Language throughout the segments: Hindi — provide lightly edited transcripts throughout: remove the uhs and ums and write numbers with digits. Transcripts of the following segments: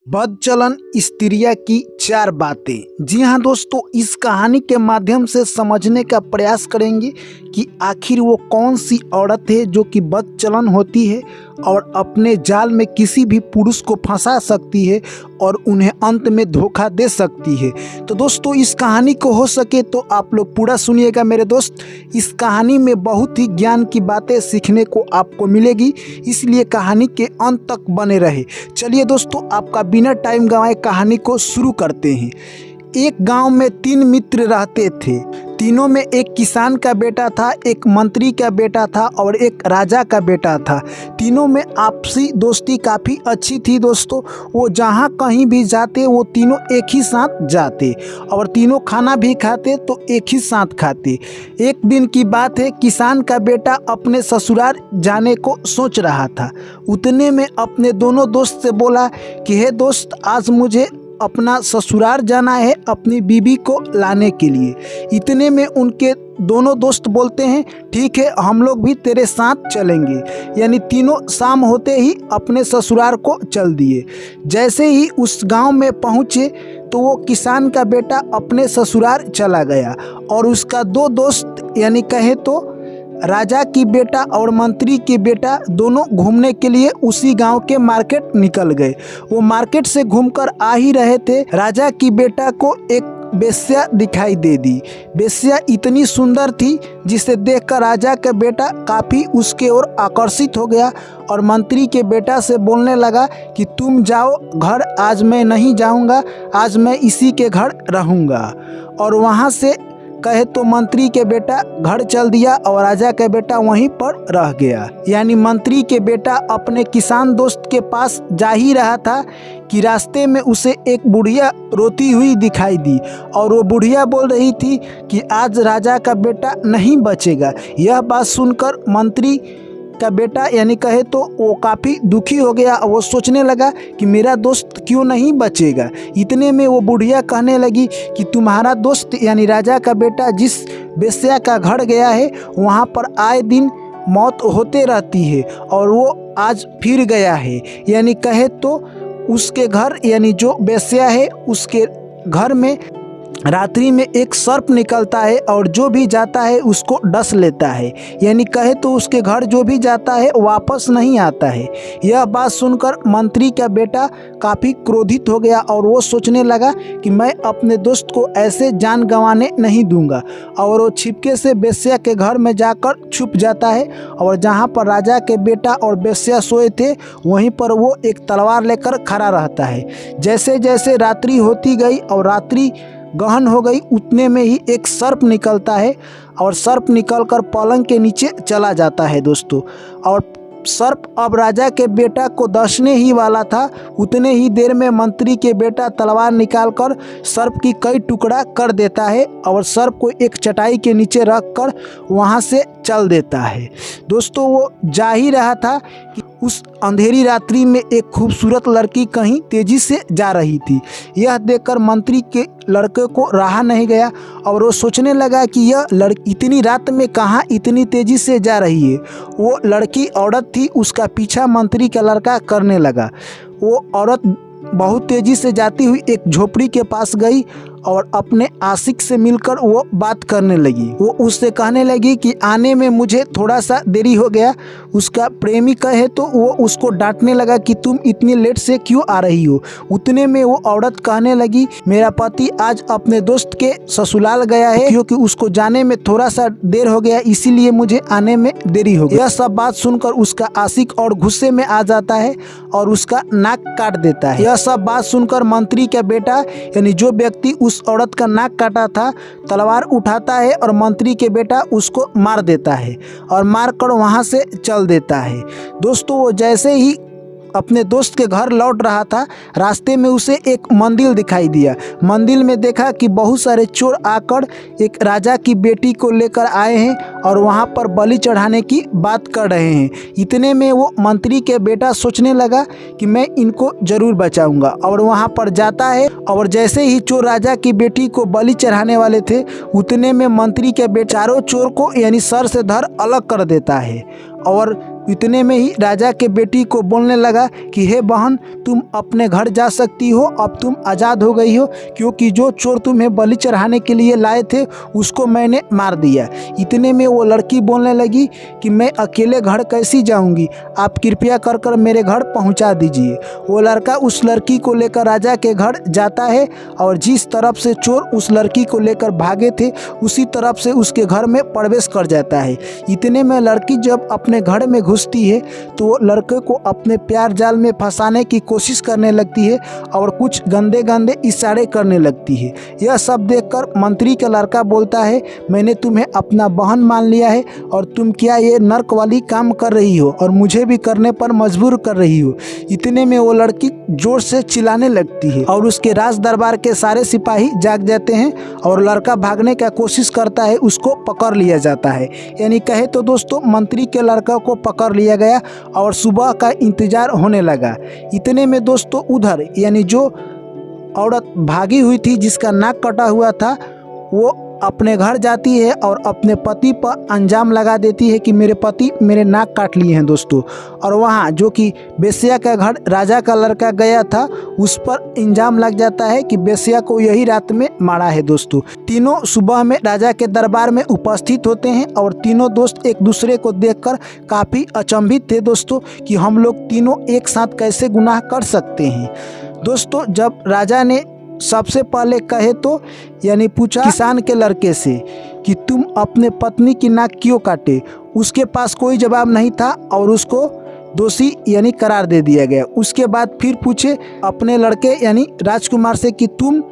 बदचलन स्त्रियां की चार बातें। जी हाँ दोस्तों, इस कहानी के माध्यम से समझने का प्रयास करेंगे कि आखिर वो कौन सी औरत है जो कि बदचलन होती है और अपने जाल में किसी भी पुरुष को फंसा सकती है और उन्हें अंत में धोखा दे सकती है। तो दोस्तों, इस कहानी को हो सके तो आप लोग पूरा सुनिएगा मेरे दोस्त। इस कहानी में बहुत ही ज्ञान की बातें सीखने को आपको मिलेगी, इसलिए कहानी के अंत तक बने रहे। चलिए दोस्तों, आपका बिना टाइम गंवाए कहानी को शुरू करते हैं। एक गांव में 3 मित्र रहते थे। तीनों में एक किसान का बेटा था, एक मंत्री का बेटा था और एक राजा का बेटा था। तीनों में आपसी दोस्ती काफ़ी अच्छी थी दोस्तों। वो जहाँ कहीं भी जाते वो तीनों एक ही साथ जाते और तीनों खाना भी खाते तो एक ही साथ खाते। एक दिन की बात है, किसान का बेटा अपने ससुराल जाने को सोच रहा था। उतने में अपने दोनों दोस्त से बोला कि हे दोस्त, आज मुझे अपना ससुराल जाना है अपनी बीबी को लाने के लिए। इतने में उनके दोनों दोस्त बोलते हैं, ठीक है, हम लोग भी तेरे साथ चलेंगे। यानी तीनों शाम होते ही अपने ससुराल को चल दिए। जैसे ही उस गांव में पहुंचे तो वो किसान का बेटा अपने ससुराल चला गया और उसका 2 दोस्त यानी कहे तो राजा की बेटा और मंत्री के बेटा दोनों घूमने के लिए उसी गांव के मार्केट निकल गए। वो मार्केट से घूमकर आ ही रहे थे, राजा की बेटा को एक बेश्या दिखाई दे दी। बेश्या इतनी सुंदर थी जिसे देखकर राजा का बेटा काफ़ी उसके ओर आकर्षित हो गया और मंत्री के बेटा से बोलने लगा कि तुम जाओ घर, आज मैं नहीं जाऊंगा, आज मैं इसी के घर रहूंगा। और वहां से कहे तो मंत्री के बेटा घर चल दिया और राजा का बेटा वहीं पर रह गया। यानी मंत्री के बेटा अपने किसान दोस्त के पास जा ही रहा था कि रास्ते में उसे एक बुढ़िया रोती हुई दिखाई दी और वो बुढ़िया बोल रही थी कि आज राजा का बेटा नहीं बचेगा। यह बात सुनकर मंत्री का बेटा यानी कहे तो वो काफ़ी दुखी हो गया। वो सोचने लगा कि मेरा दोस्त क्यों नहीं बचेगा। इतने में वो बुढ़िया कहने लगी कि तुम्हारा दोस्त यानी राजा का बेटा जिस बेश्या का घर गया है वहाँ पर आए दिन मौत होते रहती है और वो आज फिर गया है। यानी कहे तो उसके घर यानी जो बेश्या है उसके घर में रात्रि में एक सर्प निकलता है और जो भी जाता है उसको डस लेता है। यानी कहे तो उसके घर जो भी जाता है वापस नहीं आता है। यह बात सुनकर मंत्री का बेटा काफ़ी क्रोधित हो गया और वो सोचने लगा कि मैं अपने दोस्त को ऐसे जान गंवाने नहीं दूंगा। और वो छिपके से बेश्या के घर में जाकर छुप जाता है और जहाँ पर राजा के बेटा और बेश्या सोए थे वहीं पर वो एक तलवार लेकर खड़ा रहता है। जैसे जैसे रात्रि होती गई और रात्रि गहन हो गई, उतने में ही एक सर्प निकलता है और सर्प निकलकर पलंग के नीचे चला जाता है दोस्तों। और सर्प अब राजा के बेटा को डसने ही वाला था। उतने ही देर में मंत्री के बेटा तलवार निकालकर सर्प की कई टुकड़ा कर देता है और सर्प को एक चटाई के नीचे रखकर वहां से चल देता है। दोस्तों, वो जा ही रहा था कि उस अंधेरी रात्रि में एक खूबसूरत लड़की कहीं तेजी से जा रही थी। यह देखकर मंत्री के लड़के को रहा नहीं गया और वो सोचने लगा कि यह लड़की इतनी रात में कहाँ इतनी तेजी से जा रही है। वो लड़की औरत थी, उसका पीछा मंत्री का लड़का करने लगा। वो औरत बहुत तेजी से जाती हुई एक झोपड़ी के पास गई और अपने आशिक से मिलकर वो बात करने लगी। वो उससे कहने लगी कि आने में मुझे थोड़ा सा देरी हो गया। उसका प्रेमी कहे तो वो उसको डांटने लगा कि तुम इतनी लेट से क्यों आ रही हो। उतने में वो औरत कहने लगी, मेरा पति आज अपने दोस्त के ससुराल गया है क्योंकि उसको जाने में थोड़ा सा देर हो गया, इसीलिए मुझे आने में देरी हो गई। यह सब बात सुनकर उसका आशिक और गुस्से में आ जाता है और उसका नाक काट देता है। यह सब बात सुनकर मंत्री का बेटा यानी जो व्यक्ति उस औरत का नाक काटा था तलवार उठाता है और मंत्री के बेटा उसको मार देता है और मारकर वहां से चल देता है। दोस्तों, वो जैसे ही अपने दोस्त के घर लौट रहा था, रास्ते में उसे एक मंदिर दिखाई दिया। मंदिर में देखा कि बहुत सारे चोर आकर एक राजा की बेटी को लेकर आए हैं और वहां पर बलि चढ़ाने की बात कर रहे हैं। इतने में वो मंत्री के बेटा सोचने लगा कि मैं इनको जरूर बचाऊंगा और वहां पर जाता है और जैसे ही चोर राजा की बेटी को बलि चढ़ाने वाले थे उतने में मंत्री के बेटा चारों चोर को यानी सर से धड़ अलग कर देता है और इतने में ही राजा के बेटी को बोलने लगा कि हे बहन, तुम अपने घर जा सकती हो, अब तुम आज़ाद हो गई हो, क्योंकि जो चोर तुम्हें बलि चढ़ाने के लिए लाए थे उसको मैंने मार दिया। इतने में वो लड़की बोलने लगी कि मैं अकेले घर कैसी जाऊंगी, आप कृपया कर कर मेरे घर पहुंचा दीजिए। वो लड़का उस लड़की को लेकर राजा के घर जाता है और जिस तरफ से चोर उस लड़की को लेकर भागे थे उसी तरफ से उसके घर में प्रवेश कर जाता है। इतने में लड़की जब अपने घर में घुसती है तो वो लड़के को अपने प्यार जाल में फंसाने की कोशिश करने लगती है और कुछ गंदे गंदे इशारे करने लगती है। यह सब देखकर मंत्री का लड़का बोलता है, मैंने तुम्हें अपना बहन मान लिया है और तुम क्या ये नर्क वाली काम कर रही हो और मुझे भी करने पर मजबूर कर रही हो। इतने में वो लड़की जोर से चिल्लाने लगती है और उसके राज दरबार के सारे सिपाही जाग जाते हैं और लड़का भागने का कोशिश करता है, उसको पकड़ लिया जाता है। यानी कहे तो दोस्तों मंत्री के लड़का को पकड़ लिया गया और सुबह का इंतजार होने लगा। इतने में दोस्तों उधर यानी जो औरत भागी हुई थी जिसका नाक कटा हुआ था वो अपने घर जाती है और अपने पति पर अंजाम लगा देती है कि मेरे पति मेरे नाक काट लिए हैं दोस्तों। और वहाँ जो कि बेस्या का घर राजा का लड़का गया था उस पर इल्जाम लग जाता है कि बेस्या को यही रात में मारा है दोस्तों। तीनों सुबह में राजा के दरबार में उपस्थित होते हैं और तीनों दोस्त एक दूसरे को देखकर काफ़ी अचंभित थे दोस्तों कि हम लोग तीनों एक साथ कैसे गुनाह कर सकते हैं। दोस्तों जब राजा ने सबसे पहले कहे तो यानी पूछा किसान के लड़के से कि तुम अपने पत्नी की नाक क्यों काटे, उसके पास कोई जवाब नहीं था और उसको दोषी यानी करार दे दिया गया। उसके बाद फिर पूछे अपने लड़के यानी राजकुमार से कि तुम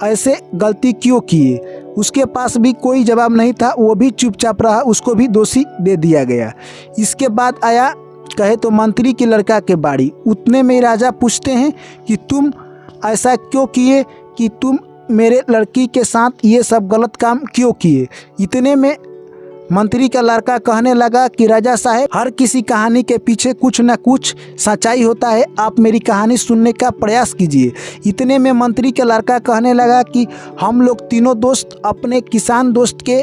ऐसे गलती क्यों किए, उसके पास भी कोई जवाब नहीं था, वो भी चुपचाप रहा, उसको भी दोषी दे दिया गया। इसके बाद आया कहे तो मंत्री की लड़का के बारी। उतने में राजा पूछते हैं कि तुम ऐसा क्यों किए कि तुम मेरे लड़की के साथ ये सब गलत काम क्यों किए। इतने में मंत्री का लड़का कहने लगा कि राजा साहब, हर किसी कहानी के पीछे कुछ न कुछ सच्चाई होता है, आप मेरी कहानी सुनने का प्रयास कीजिए। इतने में मंत्री का लड़का कहने लगा कि हम लोग तीनों दोस्त अपने किसान दोस्त के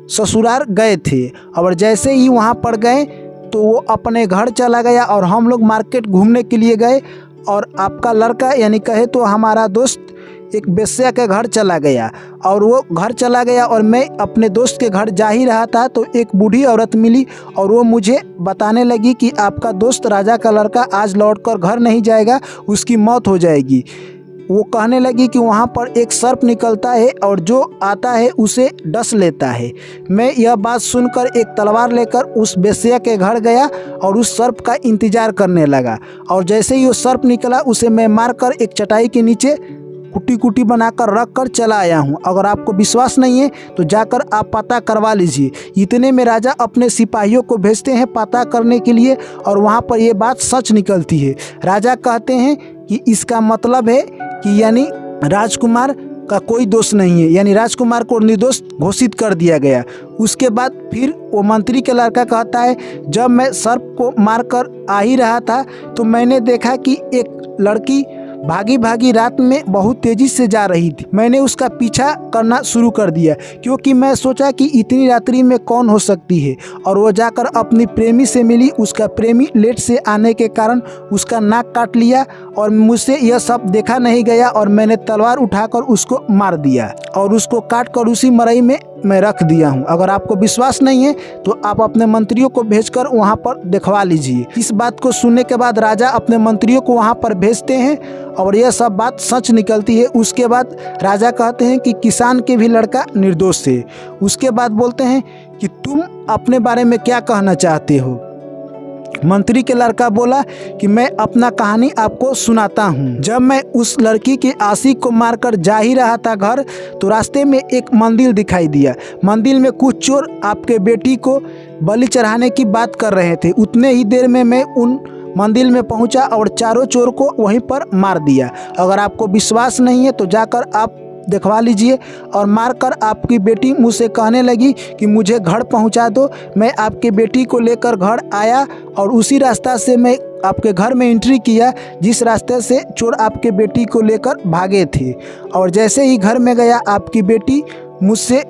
ससुराल गए थे और जैसे ही वहाँ पर गए तो वो अपने घर चला गया और हम लोग मार्केट घूमने के लिए गए और आपका लड़का यानी कहे तो हमारा दोस्त एक बेस्या के घर चला गया और वो घर चला गया और मैं अपने दोस्त के घर जा ही रहा था तो एक बूढ़ी औरत मिली और वो मुझे बताने लगी कि आपका दोस्त राजा का लड़का आज लौटकर घर नहीं जाएगा, उसकी मौत हो जाएगी। वो कहने लगी कि वहाँ पर एक सर्प निकलता है और जो आता है उसे डस लेता है। मैं यह बात सुनकर एक तलवार लेकर उस बेस्या के घर गया और उस सर्प का इंतज़ार करने लगा और जैसे ही वो सर्प निकला उसे मैं मारकर एक चटाई के नीचे कुटी कुटी बनाकर रख कर चला आया हूँ। अगर आपको विश्वास नहीं है तो जाकर आप पता करवा लीजिए। इतने में राजा अपने सिपाहियों को भेजते हैं पता करने के लिए और वहाँ पर ये बात सच निकलती है। राजा कहते हैं कि इसका मतलब है कि यानी राजकुमार का कोई दोष नहीं है, यानी राजकुमार को निर्दोष घोषित कर दिया गया। उसके बाद फिर वो मंत्री का लड़का कहता है, जब मैं सर्प को मारकर आ ही रहा था तो मैंने देखा कि एक लड़की भागी भागी रात में बहुत तेजी से जा रही थी। मैंने उसका पीछा करना शुरू कर दिया क्योंकि मैं सोचा कि इतनी रात्रि में कौन हो सकती है और वो जाकर अपनी प्रेमी से मिली। उसका प्रेमी लेट से आने के कारण उसका नाक काट लिया और मुझसे यह सब देखा नहीं गया और मैंने तलवार उठाकर उसको मार दिया और उसको काट कर उसी मरई में मैं रख दिया हूँ। अगर आपको विश्वास नहीं है तो आप अपने मंत्रियों को भेजकर वहाँ पर दिखवा लीजिए। इस बात को सुनने के बाद राजा अपने मंत्रियों को वहाँ पर भेजते हैं और यह सब बात सच निकलती है। उसके बाद राजा कहते हैं कि किसान के भी लड़का निर्दोष है। उसके बाद बोलते हैं कि तुम अपने बारे में क्या कहना चाहते हो। मंत्री के लड़का बोला कि मैं अपना कहानी आपको सुनाता हूँ। जब मैं उस लड़की के आशिक को मारकर जा ही रहा था घर तो रास्ते में एक मंदिर दिखाई दिया। मंदिर में कुछ चोर आपके बेटी को बलि चढ़ाने की बात कर रहे थे। उतने ही देर में मैं उन मंदिर में पहुंचा और चारों चोर को वहीं पर मार दिया। अगर आपको विश्वास नहीं है तो जाकर आप दिखवा लीजिए। और मारकर आपकी बेटी मुझसे कहने लगी कि मुझे घर पहुंचा दो। मैं आपकी बेटी को लेकर घर आया और उसी रास्ता से मैं आपके घर में एंट्री किया जिस रास्ते से चोर आपके बेटी को लेकर भागे थे। और जैसे ही घर में गया आपकी बेटी मुझसे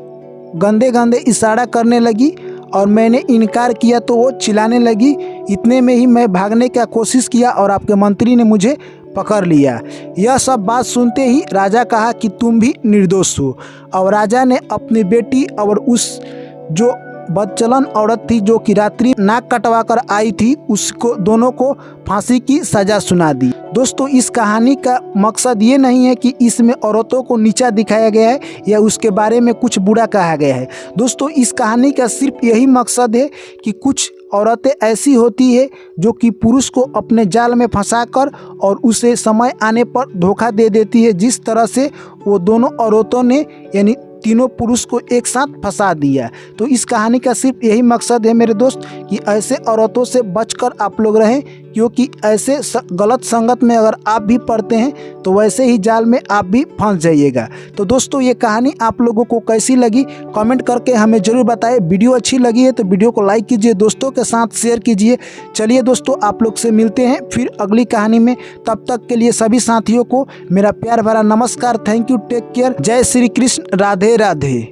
गंदे गंदे इशारा करने लगी और मैंने इनकार किया तो वो चिल्लाने लगी। इतने में ही मैं भागने का कोशिश किया और आपके मंत्री ने मुझे पकड़ लिया। यह सब बात सुनते ही राजा कहा कि तुम भी निर्दोष हो। और राजा ने अपनी बेटी और उस जो बदचलन औरत थी जो कि रात्रि नाक कटवा कर आई थी, उसको दोनों को फांसी की सजा सुना दी। दोस्तों, इस कहानी का मकसद ये नहीं है कि इसमें औरतों को नीचा दिखाया गया है या उसके बारे में कुछ बुरा कहा गया है। दोस्तों, इस कहानी का सिर्फ यही मकसद है कि कुछ औरतें ऐसी होती है जो कि पुरुष को अपने जाल में फंसाकर और उसे समय आने पर धोखा दे देती है, जिस तरह से वो दोनों औरतों ने यानी तीनों पुरुष को एक साथ फंसा दिया। तो इस कहानी का सिर्फ यही मकसद है मेरे दोस्त कि ऐसे औरतों से बचकर आप लोग रहें, क्योंकि ऐसे गलत संगत में अगर आप भी पड़ते हैं तो वैसे ही जाल में आप भी फंस जाइएगा। तो दोस्तों, ये कहानी आप लोगों को कैसी लगी कमेंट करके हमें ज़रूर बताएं। वीडियो अच्छी लगी है तो वीडियो को लाइक कीजिए, दोस्तों के साथ शेयर कीजिए। चलिए दोस्तों, आप लोग से मिलते हैं फिर अगली कहानी में। तब तक के लिए सभी साथियों को मेरा प्यार भरा नमस्कार। थैंक यू, टेक केयर, जय श्री कृष्ण, राधे राधे।